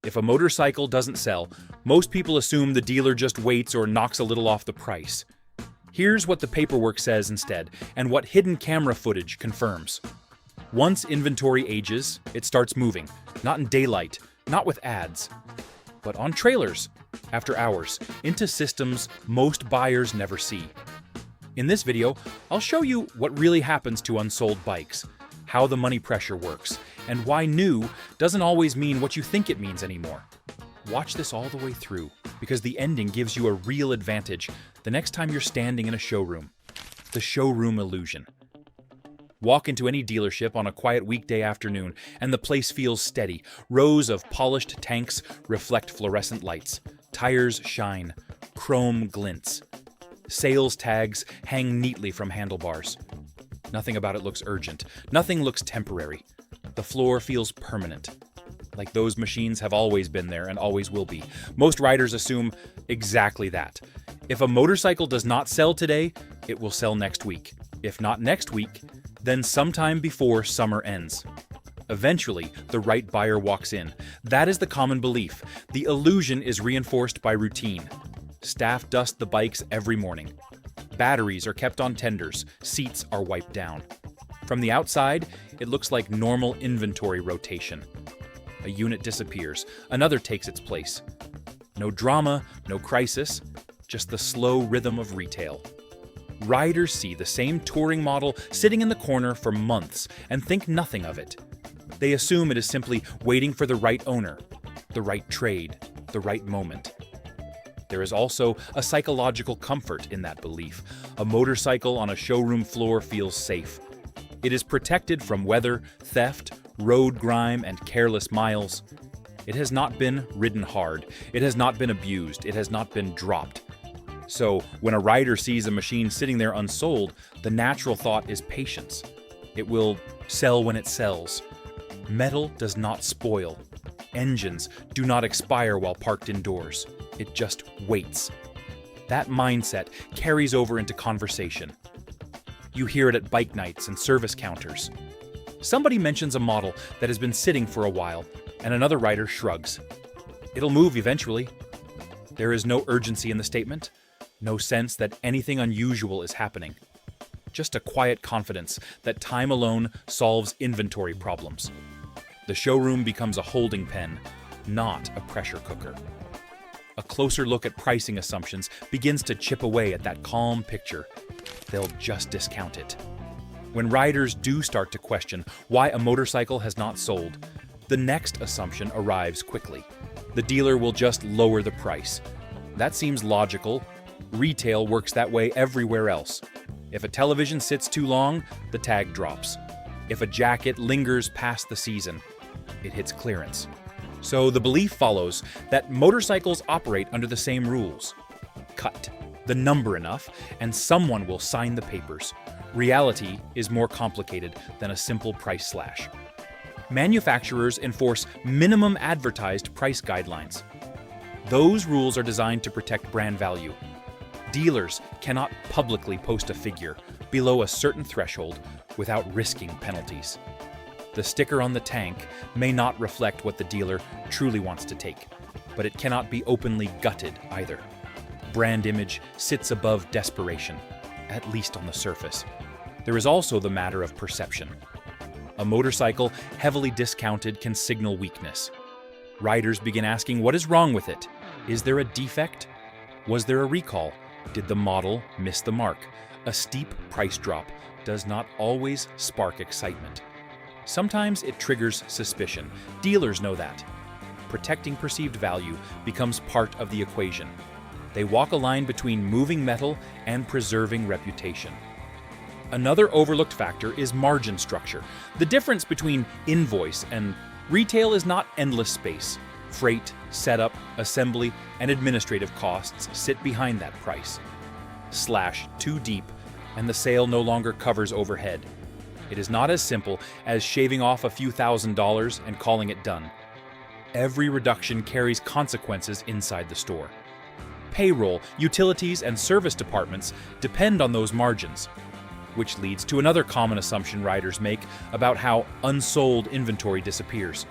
If a motorcycle doesn't sell, most people assume the dealer just waits or knocks a little off the price. Here's what the paperwork says instead, and what hidden camera footage confirms. Once inventory ages, it starts moving, not in daylight, not with ads, but on trailers, after hours, into systems most buyers never see. In this video, I'll show you what really happens to unsold bikes, how the money pressure works, and why new doesn't always mean what you think it means anymore. Watch this all the way through, because the ending gives you a real advantage the next time you're standing in a showroom. The showroom illusion. Walk into any dealership on a quiet weekday afternoon, and the place feels steady. Rows of polished tanks reflect fluorescent lights. Tires shine. Chrome glints. Sales tags hang neatly from handlebars. Nothing about it looks urgent. Nothing looks temporary. The floor feels permanent. Like those machines have always been there and always will be. Most riders assume exactly that. If a motorcycle does not sell today, it will sell next week. If not next week, then sometime before summer ends. Eventually, the right buyer walks in. That is the common belief. The illusion is reinforced by routine. Staff dust the bikes every morning. Batteries are kept on tenders. Seats are wiped down. From the outside, it looks like normal inventory rotation. A unit disappears. Another takes its place. No drama, no crisis, just the slow rhythm of retail. Riders see the same touring model sitting in the corner for months and think nothing of it. They assume it is simply waiting for the right owner, the right trade, the right moment. There is also a psychological comfort in that belief. A motorcycle on a showroom floor feels safe. It is protected from weather, theft, road grime, and careless miles. It has not been ridden hard. It has not been abused. It has not been dropped. So, when a rider sees a machine sitting there unsold, the natural thought is patience. It will sell when it sells. Metal does not spoil. Engines do not expire while parked indoors. It just waits. That mindset carries over into conversation. You hear it at bike nights and service counters. Somebody mentions a model that has been sitting for a while, and another rider shrugs. It'll move eventually. There is no urgency in the statement. No sense that anything unusual is happening. Just a quiet confidence that time alone solves inventory problems. The showroom becomes a holding pen, not a pressure cooker. A closer look at pricing assumptions begins to chip away at that calm picture. They'll just discount it. When riders do start to question why a motorcycle has not sold, the next assumption arrives quickly. The dealer will just lower the price. That seems logical. Retail works that way everywhere else. If a television sits too long, the tag drops. If a jacket lingers past the season, it hits clearance. So the belief follows that motorcycles operate under the same rules. Cut the number enough, and someone will sign the papers. Reality is more complicated than a simple price slash. Manufacturers enforce minimum advertised price guidelines. Those rules are designed to protect brand value. Dealers cannot publicly post a figure below a certain threshold without risking penalties. The sticker on the tank may not reflect what the dealer truly wants to take, but it cannot be openly gutted either. Brand image sits above desperation, at least on the surface. There is also the matter of perception. A motorcycle heavily discounted can signal weakness. Riders begin asking, what is wrong with it? Is there a defect? Was there a recall? Did the model miss the mark? A steep price drop does not always spark excitement. Sometimes it triggers suspicion. Dealers know that. Protecting perceived value becomes part of the equation. They walk a line between moving metal and preserving reputation. Another overlooked factor is margin structure. The difference between invoice and retail is not endless space. Freight, setup, assembly, and administrative costs sit behind that price. Slash too deep, and the sale no longer covers overhead. It is not as simple as shaving off a few $1,000s and calling it done. Every reduction carries consequences inside the store. Payroll, utilities, and service departments depend on those margins, which leads to another common assumption riders make about how unsold inventory disappears.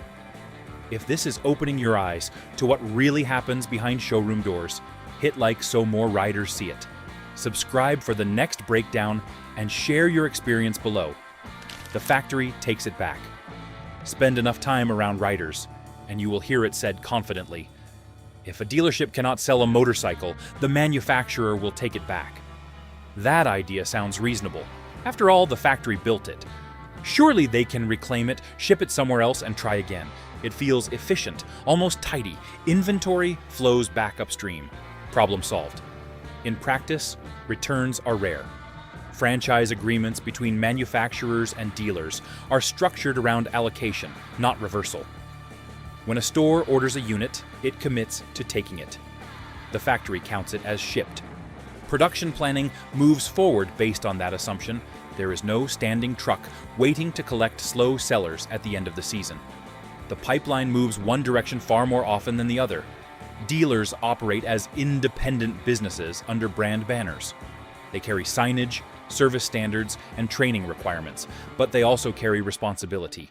If this is opening your eyes to what really happens behind showroom doors, hit like so more riders see it. Subscribe for the next breakdown and share your experience below. The factory takes it back. Spend enough time around riders, and you will hear it said confidently, if a dealership cannot sell a motorcycle, the manufacturer will take it back. That idea sounds reasonable. After all, the factory built it. Surely they can reclaim it, ship it somewhere else, and try again. It feels efficient, almost tidy. Inventory flows back upstream. Problem solved. In practice, returns are rare. Franchise agreements between manufacturers and dealers are structured around allocation, not reversal. When a store orders a unit, it commits to taking it. The factory counts it as shipped. Production planning moves forward based on that assumption. There is no standing truck waiting to collect slow sellers at the end of the season. The pipeline moves one direction far more often than the other. Dealers operate as independent businesses under brand banners. They carry signage, service standards, and training requirements, but they also carry responsibility.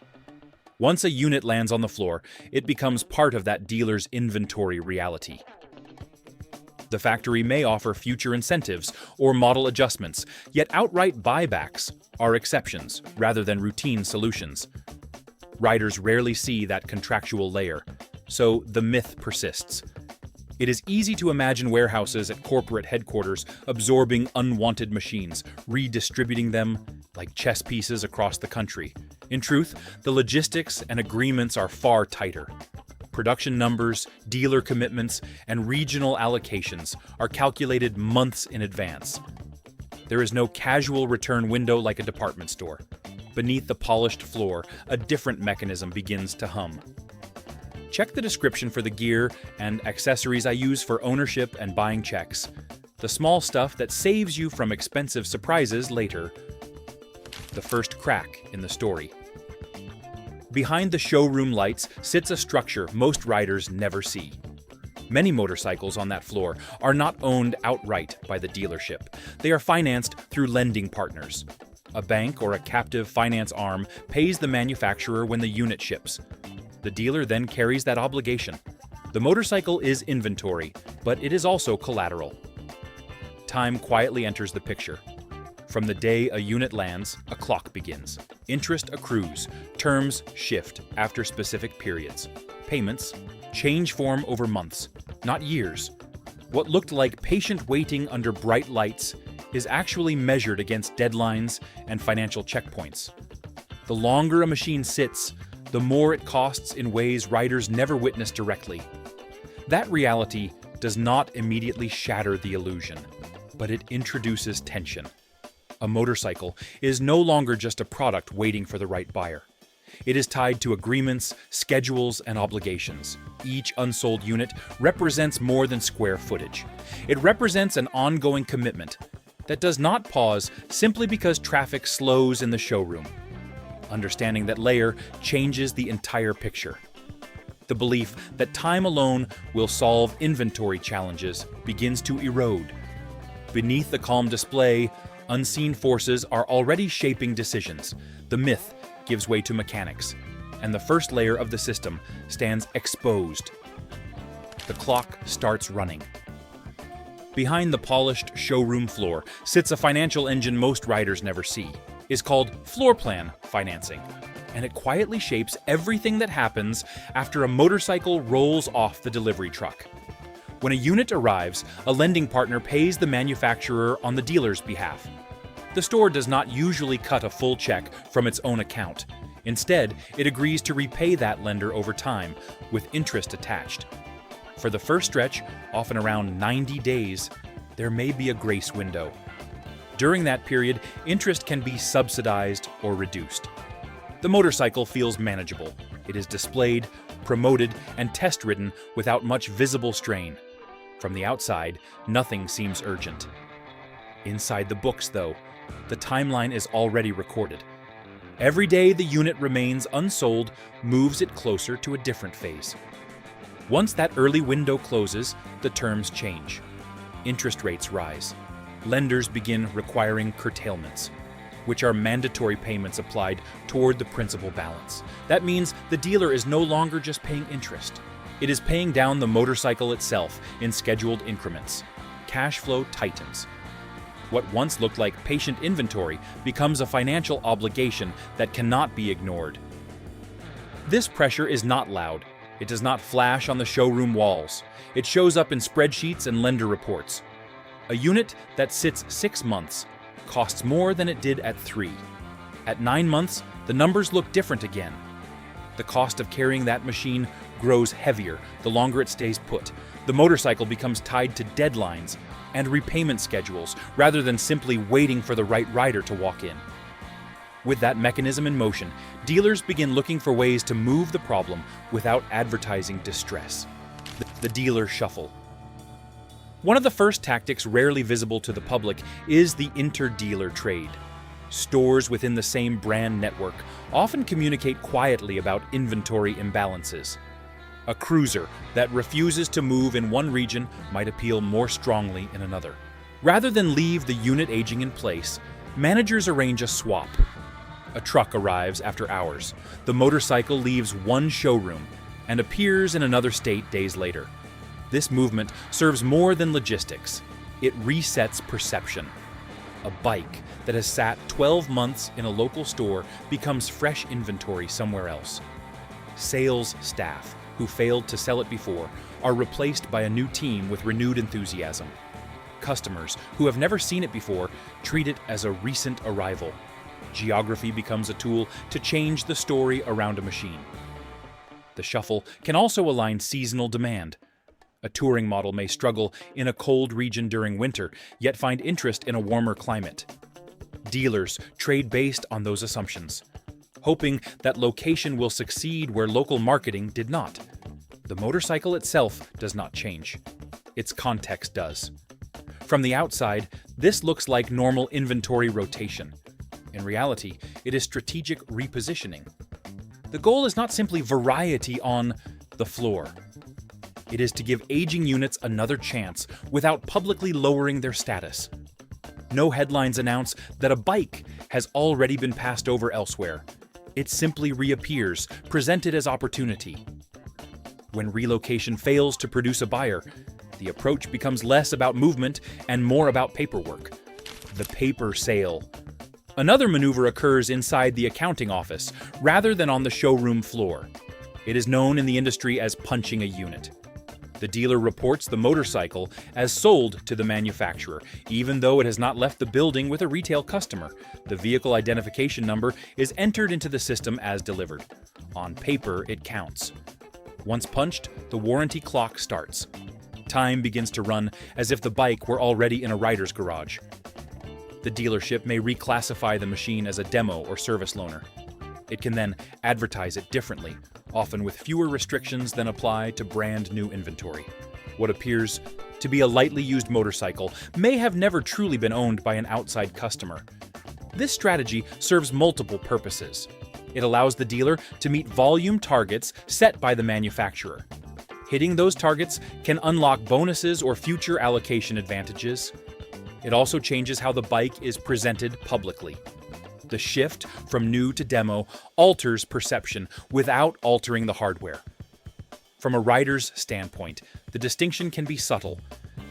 Once a unit lands on the floor, it becomes part of that dealer's inventory reality. The factory may offer future incentives or model adjustments, yet outright buybacks are exceptions rather than routine solutions. Riders rarely see that contractual layer, so the myth persists. It is easy to imagine warehouses at corporate headquarters absorbing unwanted machines, redistributing them like chess pieces across the country. In truth, the logistics and agreements are far tighter. Production numbers, dealer commitments, and regional allocations are calculated months in advance. There is no casual return window like a department store. Beneath the polished floor, a different mechanism begins to hum. Check the description for the gear and accessories I use for ownership and buying checks. The small stuff that saves you from expensive surprises later. The first crack in the story. Behind the showroom lights sits a structure most riders never see. Many motorcycles on that floor are not owned outright by the dealership. They are financed through lending partners. A bank or a captive finance arm pays the manufacturer when the unit ships. The dealer then carries that obligation. The motorcycle is inventory, but it is also collateral. Time quietly enters the picture. From the day a unit lands, a clock begins. Interest accrues. Terms shift after specific periods. Payments change form over months, not years. What looked like patient waiting under bright lights is actually measured against deadlines and financial checkpoints. The longer a machine sits, the more it costs in ways riders never witness directly. That reality does not immediately shatter the illusion, but it introduces tension. A motorcycle is no longer just a product waiting for the right buyer. It is tied to agreements, schedules, and obligations. Each unsold unit represents more than square footage. It represents an ongoing commitment that does not pause simply because traffic slows in the showroom. Understanding that layer changes the entire picture. The belief that time alone will solve inventory challenges begins to erode. Beneath the calm display, unseen forces are already shaping decisions. The myth gives way to mechanics, and the first layer of the system stands exposed. The clock starts running. Behind the polished showroom floor sits a financial engine most riders never see. It's called floor plan financing, and it quietly shapes everything that happens after a motorcycle rolls off the delivery truck. When a unit arrives, a lending partner pays the manufacturer on the dealer's behalf. The store does not usually cut a full check from its own account. Instead, it agrees to repay that lender over time, with interest attached. For the first stretch, often around 90 days, there may be a grace window. During that period, interest can be subsidized or reduced. The motorcycle feels manageable. It is displayed, promoted, and test-ridden without much visible strain. From the outside, nothing seems urgent. Inside the books, though, the timeline is already recorded. Every day the unit remains unsold moves it closer to a different phase. Once that early window closes, the terms change. Interest rates rise. Lenders begin requiring curtailments. which are mandatory payments applied toward the principal balance. That means the dealer is no longer just paying interest. It is paying down the motorcycle itself in scheduled increments. Cash flow tightens. What once looked like patient inventory becomes a financial obligation that cannot be ignored. This pressure is not loud. It does not flash on the showroom walls. It shows up in spreadsheets and lender reports. A unit that sits 6 months costs more than it did at 3. At 9 months, the numbers look different again. The cost of carrying that machine grows heavier the longer it stays put. The motorcycle becomes tied to deadlines and repayment schedules rather than simply waiting for the right rider to walk in. With that mechanism in motion, dealers begin looking for ways to move the problem without advertising distress. The dealer shuffle. One of the first tactics rarely visible to the public is the inter-dealer trade. Stores within the same brand network often communicate quietly about inventory imbalances. A cruiser that refuses to move in one region might appeal more strongly in another. Rather than leave the unit aging in place, managers arrange a swap. A truck arrives after hours. The motorcycle leaves one showroom and appears in another state days later. This movement serves more than logistics. It resets perception. A bike that has sat 12 months in a local store becomes fresh inventory somewhere else. Sales staff who failed to sell it before are replaced by a new team with renewed enthusiasm. Customers who have never seen it before treat it as a recent arrival. Geography becomes a tool to change the story around a machine. The shuffle can also align seasonal demand. A touring model may struggle in a cold region during winter, yet find interest in a warmer climate. Dealers trade based on those assumptions, hoping that location will succeed where local marketing did not. The motorcycle itself does not change. Its context does. From the outside, this looks like normal inventory rotation. In reality, it is strategic repositioning. The goal is not simply variety on the floor. It is to give aging units another chance without publicly lowering their status. No headlines announce that a bike has already been passed over elsewhere. It simply reappears, presented as opportunity. When relocation fails to produce a buyer, the approach becomes less about movement and more about paperwork. The paper sale. Another maneuver occurs inside the accounting office rather than on the showroom floor. It is known in the industry as punching a unit. The dealer reports the motorcycle as sold to the manufacturer, even though it has not left the building with a retail customer. The vehicle identification number is entered into the system as delivered. On paper, it counts. Once punched, the warranty clock starts. Time begins to run as if the bike were already in a rider's garage. The dealership may reclassify the machine as a demo or service loaner. It can then advertise it differently, often with fewer restrictions than apply to brand new inventory. What appears to be a lightly used motorcycle may have never truly been owned by an outside customer. This strategy serves multiple purposes. It allows the dealer to meet volume targets set by the manufacturer. Hitting those targets can unlock bonuses or future allocation advantages. It also changes how the bike is presented publicly. The shift from new to demo alters perception without altering the hardware. From a rider's standpoint, the distinction can be subtle.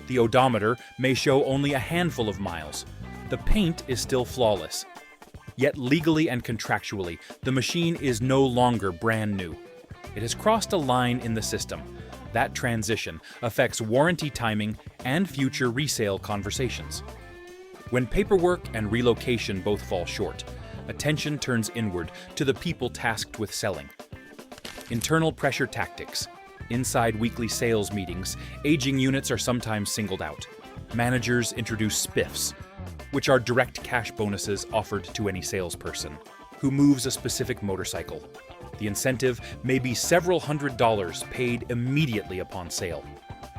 The odometer may show only a handful of miles. The paint is still flawless. Yet legally and contractually, the machine is no longer brand new. It has crossed a line in the system. That transition affects warranty timing and future resale conversations. When paperwork and relocation both fall short, attention turns inward to the people tasked with selling. Internal pressure tactics. Inside weekly sales meetings, aging units are sometimes singled out. Managers introduce spiffs, which are direct cash bonuses offered to any salesperson who moves a specific motorcycle. The incentive may be several $100s paid immediately upon sale.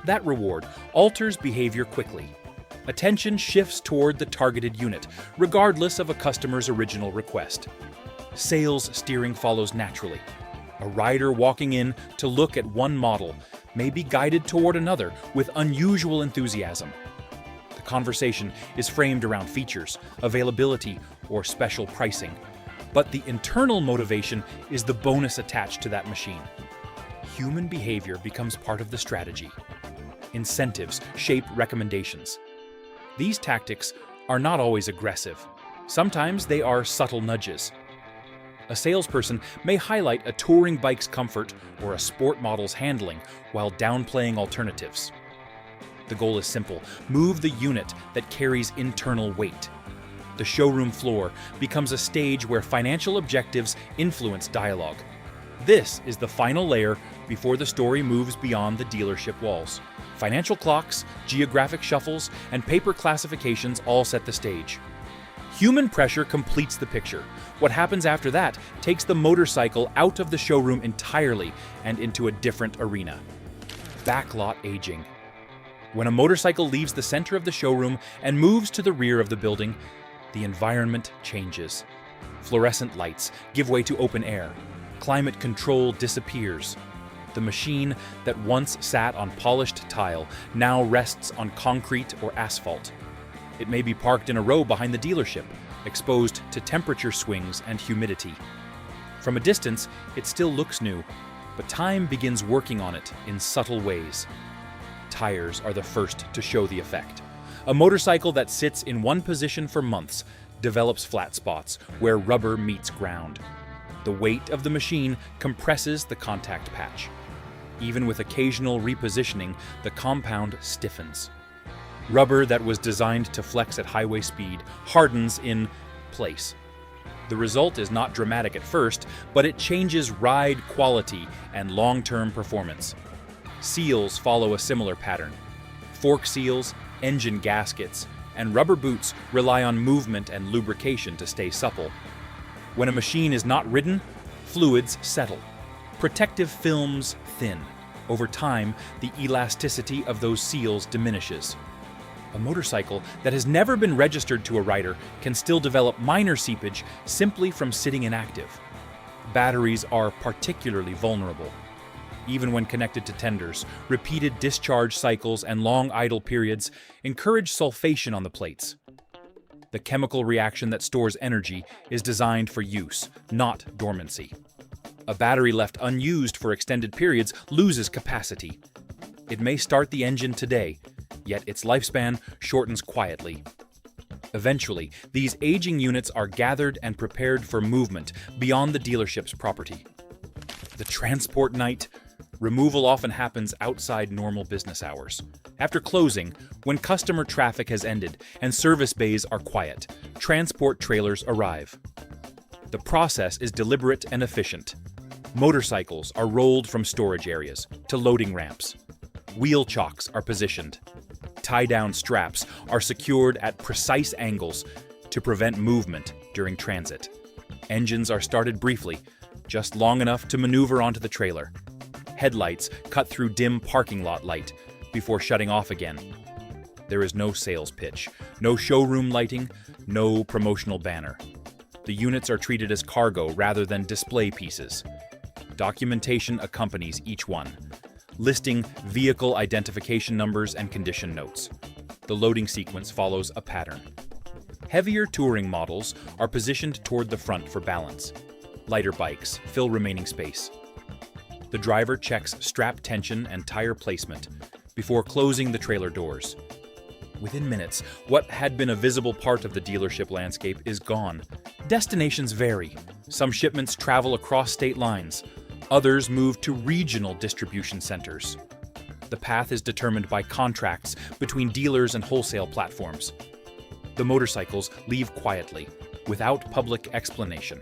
That reward alters behavior quickly. Attention shifts toward the targeted unit, regardless of a customer's original request. Sales steering follows naturally. A rider walking in to look at one model may be guided toward another with unusual enthusiasm. The conversation is framed around features, availability, or special pricing. But the internal motivation is the bonus attached to that machine. Human behavior becomes part of the strategy. Incentives shape recommendations. These tactics are not always aggressive. Sometimes they are subtle nudges. A salesperson may highlight a touring bike's comfort or a sport model's handling while downplaying alternatives. The goal is simple: move the unit that carries internal weight. The showroom floor becomes a stage where financial objectives influence dialogue. This is the final layer before the story moves beyond the dealership walls. Financial clocks, geographic shuffles, and paper classifications all set the stage. Human pressure completes the picture. What happens after that takes the motorcycle out of the showroom entirely and into a different arena. Backlot aging. When a motorcycle leaves the center of the showroom and moves to the rear of the building, the environment changes. Fluorescent lights give way to open air. Climate control disappears. The machine that once sat on polished tile now rests on concrete or asphalt. It may be parked in a row behind the dealership, exposed to temperature swings and humidity. From a distance, it still looks new, but time begins working on it in subtle ways. Tires are the first to show the effect. A motorcycle that sits in one position for months develops flat spots where rubber meets ground. The weight of the machine compresses the contact patch. Even with occasional repositioning, the compound stiffens. Rubber that was designed to flex at highway speed hardens in place. The result is not dramatic at first, but it changes ride quality and long-term performance. Seals follow a similar pattern. Fork seals, engine gaskets, and rubber boots rely on movement and lubrication to stay supple. When a machine is not ridden, fluids settle. Protective films thin. Over time, the elasticity of those seals diminishes. A motorcycle that has never been registered to a rider can still develop minor seepage simply from sitting inactive. Batteries are particularly vulnerable. Even when connected to tenders, repeated discharge cycles and long idle periods encourage sulfation on the plates. The chemical reaction that stores energy is designed for use, not dormancy. A battery left unused for extended periods loses capacity. It may start the engine today, yet its lifespan shortens quietly. Eventually, these aging units are gathered and prepared for movement beyond the dealership's property. The transport night. Removal often happens outside normal business hours. After closing, when customer traffic has ended and service bays are quiet, transport trailers arrive. The process is deliberate and efficient. Motorcycles are rolled from storage areas to loading ramps. Wheel chocks are positioned. Tie-down straps are secured at precise angles to prevent movement during transit. Engines are started briefly, just long enough to maneuver onto the trailer. Headlights cut through dim parking lot light before shutting off again. There is no sales pitch, no showroom lighting, no promotional banner. The units are treated as cargo rather than display pieces. Documentation accompanies each one, listing vehicle identification numbers and condition notes. The loading sequence follows a pattern. Heavier touring models are positioned toward the front for balance. Lighter bikes fill remaining space. The driver checks strap tension and tire placement before closing the trailer doors. Within minutes, what had been a visible part of the dealership landscape is gone. Destinations vary. Some shipments travel across state lines. Others move to regional distribution centers. The path is determined by contracts between dealers and wholesale platforms. The motorcycles leave quietly, without public explanation.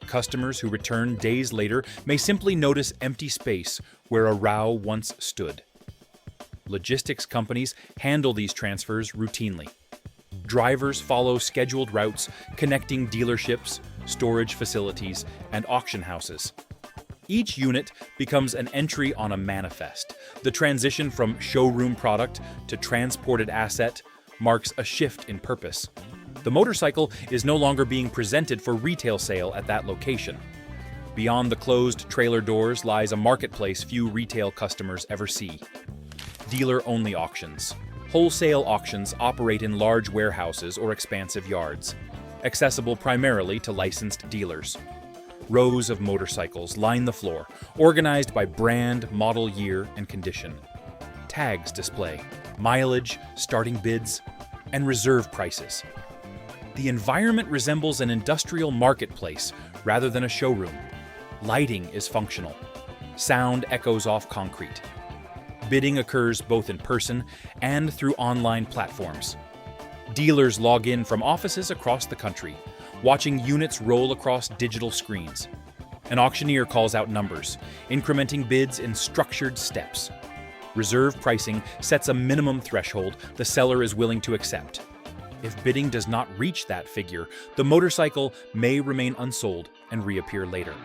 Customers who return days later may simply notice empty space where a row once stood. Logistics companies handle these transfers routinely. Drivers follow scheduled routes connecting dealerships, storage facilities, and auction houses. Each unit becomes an entry on a manifest. The transition from showroom product to transported asset marks a shift in purpose. The motorcycle is no longer being presented for retail sale at that location. Beyond the closed trailer doors lies a marketplace few retail customers ever see. Dealer-only auctions. Wholesale auctions operate in large warehouses or expansive yards. accessible primarily to licensed dealers. Rows of motorcycles line the floor, organized by brand, model year, and condition. Tags display mileage, starting bids, and reserve prices. The environment resembles an industrial marketplace rather than a showroom. Lighting is functional. Sound echoes off concrete. Bidding occurs both in person and through online platforms. Dealers log in from offices across the country, watching units roll across digital screens. An auctioneer calls out numbers, incrementing bids in structured steps. Reserve pricing sets a minimum threshold the seller is willing to accept. If bidding does not reach that figure, the motorcycle may remain unsold and reappear later.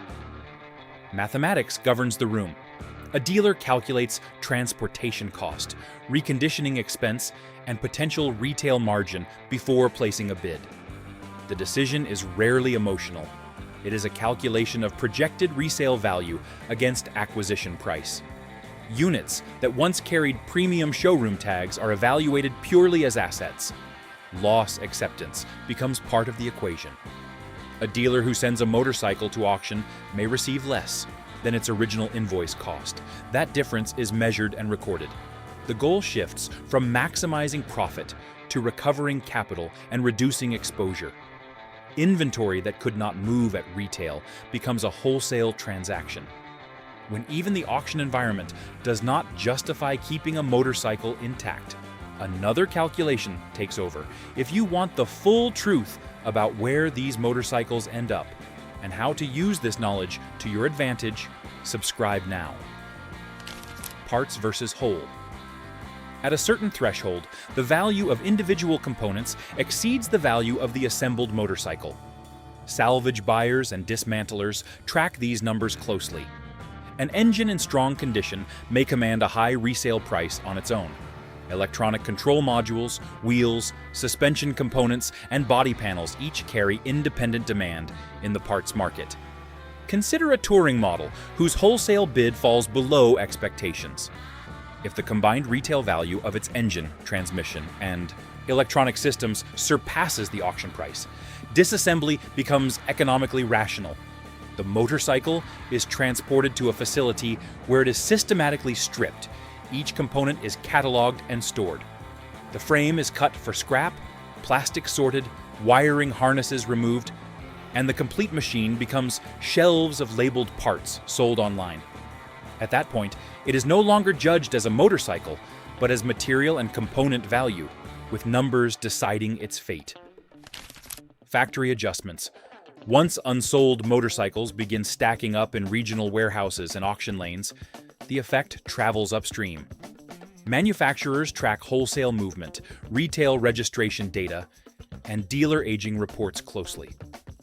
Mathematics governs the room. A dealer calculates transportation cost, reconditioning expense, and potential retail margin before placing a bid. The decision is rarely emotional. It is a calculation of projected resale value against acquisition price. Units that once carried premium showroom tags are evaluated purely as assets. Loss acceptance becomes part of the equation. A dealer who sends a motorcycle to auction may receive less than its original invoice cost. That difference is measured and recorded. The goal shifts from maximizing profit to recovering capital and reducing exposure. Inventory that could not move at retail becomes a wholesale transaction. When even the auction environment does not justify keeping a motorcycle intact, another calculation takes over. If you want the full truth about where these motorcycles end up and how to use this knowledge to your advantage, subscribe now. Parts versus whole. At a certain threshold, the value of individual components exceeds the value of the assembled motorcycle. Salvage buyers and dismantlers track these numbers closely. An engine in strong condition may command a high resale price on its own. Electronic control modules, wheels, suspension components, and body panels each carry independent demand in the parts market. Consider a touring model whose wholesale bid falls below expectations. If the combined retail value of its engine, transmission, and electronic systems surpasses the auction price, disassembly becomes economically rational. The motorcycle is transported to a facility where it is systematically stripped. Each component is cataloged and stored. The frame is cut for scrap, plastic sorted, wiring harnesses removed, and the complete machine becomes shelves of labeled parts sold online. At that point, it is no longer judged as a motorcycle, but as material and component value, with numbers deciding its fate. Factory adjustments. Once unsold motorcycles begin stacking up in regional warehouses and auction lanes, the effect travels upstream. Manufacturers track wholesale movement, retail registration data, and dealer aging reports closely.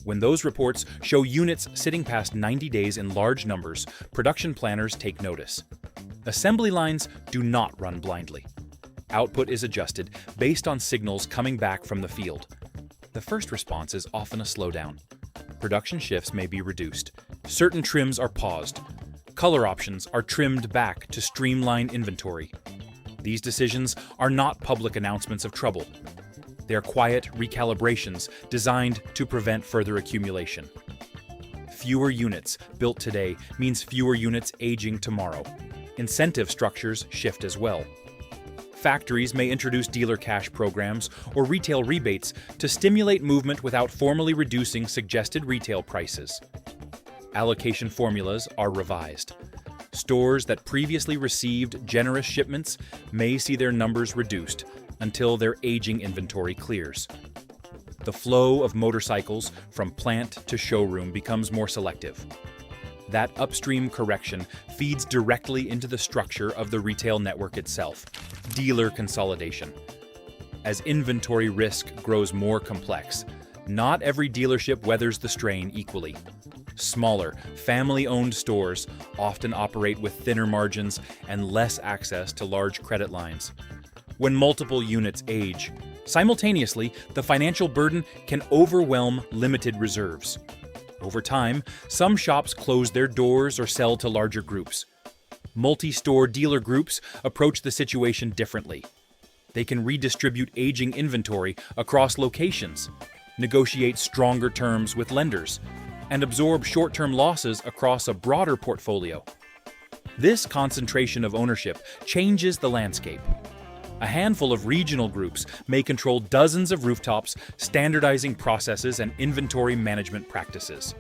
When those reports show units sitting past 90 days in large numbers, production planners take notice. Assembly lines do not run blindly. Output is adjusted based on signals coming back from the field. The first response is often a slowdown. Production shifts may be reduced. Certain trims are paused. Color options are trimmed back to streamline inventory. These decisions are not public announcements of trouble. They are quiet recalibrations designed to prevent further accumulation. Fewer units built today means fewer units aging tomorrow. Incentive structures shift as well. Factories may introduce dealer cash programs or retail rebates to stimulate movement without formally reducing suggested retail prices. Allocation formulas are revised. Stores that previously received generous shipments may see their numbers reduced until their aging inventory clears. The flow of motorcycles from plant to showroom becomes more selective. That upstream correction feeds directly into the structure of the retail network itself. Dealer consolidation. As inventory risk grows more complex, not every dealership weathers the strain equally. Smaller, family-owned stores often operate with thinner margins and less access to large credit lines. When multiple units age, simultaneously, the financial burden can overwhelm limited reserves. Over time, some shops close their doors or sell to larger groups. Multi-store dealer groups approach the situation differently. They can redistribute aging inventory across locations. negotiate stronger terms with lenders, and absorb short-term losses across a broader portfolio. This concentration of ownership changes the landscape. A handful of regional groups may control dozens of rooftops, standardizing processes and inventory management practices.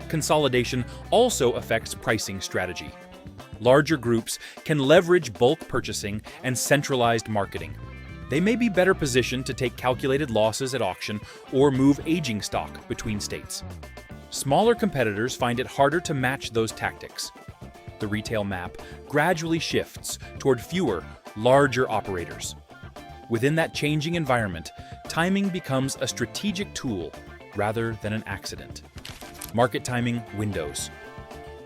Consolidation also affects pricing strategy. Larger groups can leverage bulk purchasing and centralized marketing. They may be better positioned to take calculated losses at auction or move aging stock between states. Smaller competitors find it harder to match those tactics. The retail map gradually shifts toward fewer, larger operators. Within that changing environment, timing becomes a strategic tool rather than an accident. Market timing windows.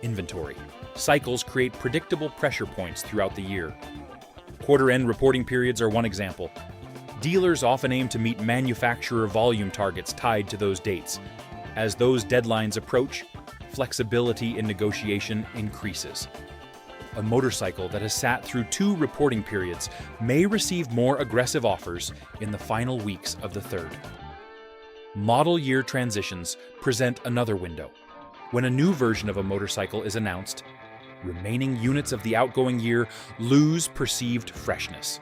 Inventory cycles create predictable pressure points throughout the year. Quarter-end reporting periods are one example. Dealers often aim to meet manufacturer volume targets tied to those dates. As those deadlines approach, flexibility in negotiation increases. A motorcycle that has sat through 2 reporting periods may receive more aggressive offers in the final weeks of the third. Model year transitions present another window. When a new version of a motorcycle is announced, remaining units of the outgoing year lose perceived freshness.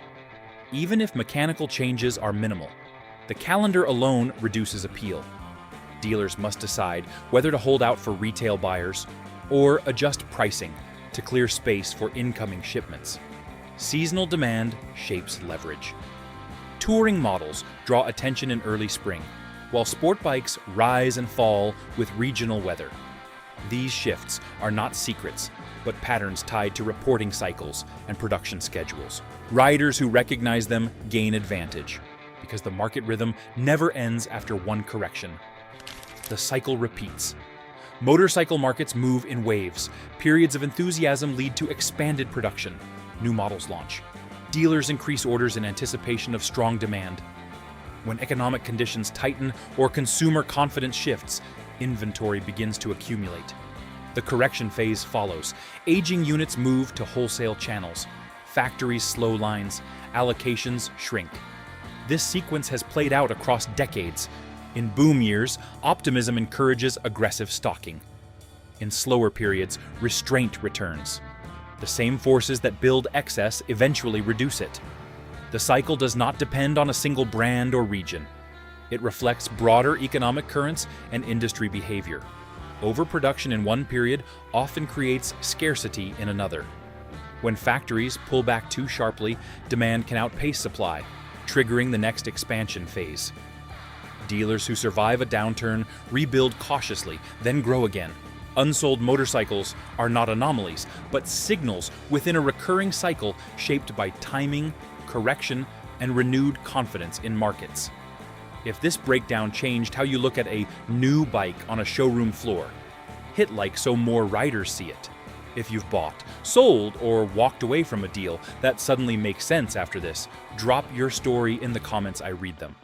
Even if mechanical changes are minimal, the calendar alone reduces appeal. Dealers must decide whether to hold out for retail buyers or adjust pricing to clear space for incoming shipments. Seasonal demand shapes leverage. Touring models draw attention in early spring, while sport bikes rise and fall with regional weather. These shifts are not secrets, but patterns tied to reporting cycles and production schedules. Riders who recognize them gain advantage, because the market rhythm never ends after one correction. The cycle repeats. Motorcycle markets move in waves. Periods of enthusiasm lead to expanded production. New models launch. Dealers increase orders in anticipation of strong demand. When economic conditions tighten or consumer confidence shifts, inventory begins to accumulate. The correction phase follows. Aging units move to wholesale channels. Factories slow lines. Allocations shrink. This sequence has played out across decades. In boom years, optimism encourages aggressive stocking. In slower periods, restraint returns. The same forces that build excess eventually reduce it. The cycle does not depend on a single brand or region. It reflects broader economic currents and industry behavior. Overproduction in one period often creates scarcity in another. When factories pull back too sharply, demand can outpace supply, triggering the next expansion phase. Dealers who survive a downturn rebuild cautiously, then grow again. Unsold motorcycles are not anomalies, but signals within a recurring cycle shaped by timing, correction, and renewed confidence in markets. If this breakdown changed how you look at a new bike on a showroom floor, hit like so more riders see it. If you've bought, sold, or walked away from a deal that suddenly makes sense after this, drop your story in the comments. I read them.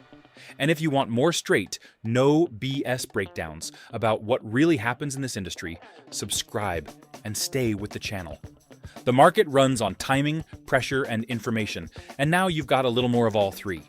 And if you want more straight, no BS breakdowns about what really happens in this industry, subscribe and stay with the channel. The market runs on timing, pressure, and information, and now you've got a little more of all three.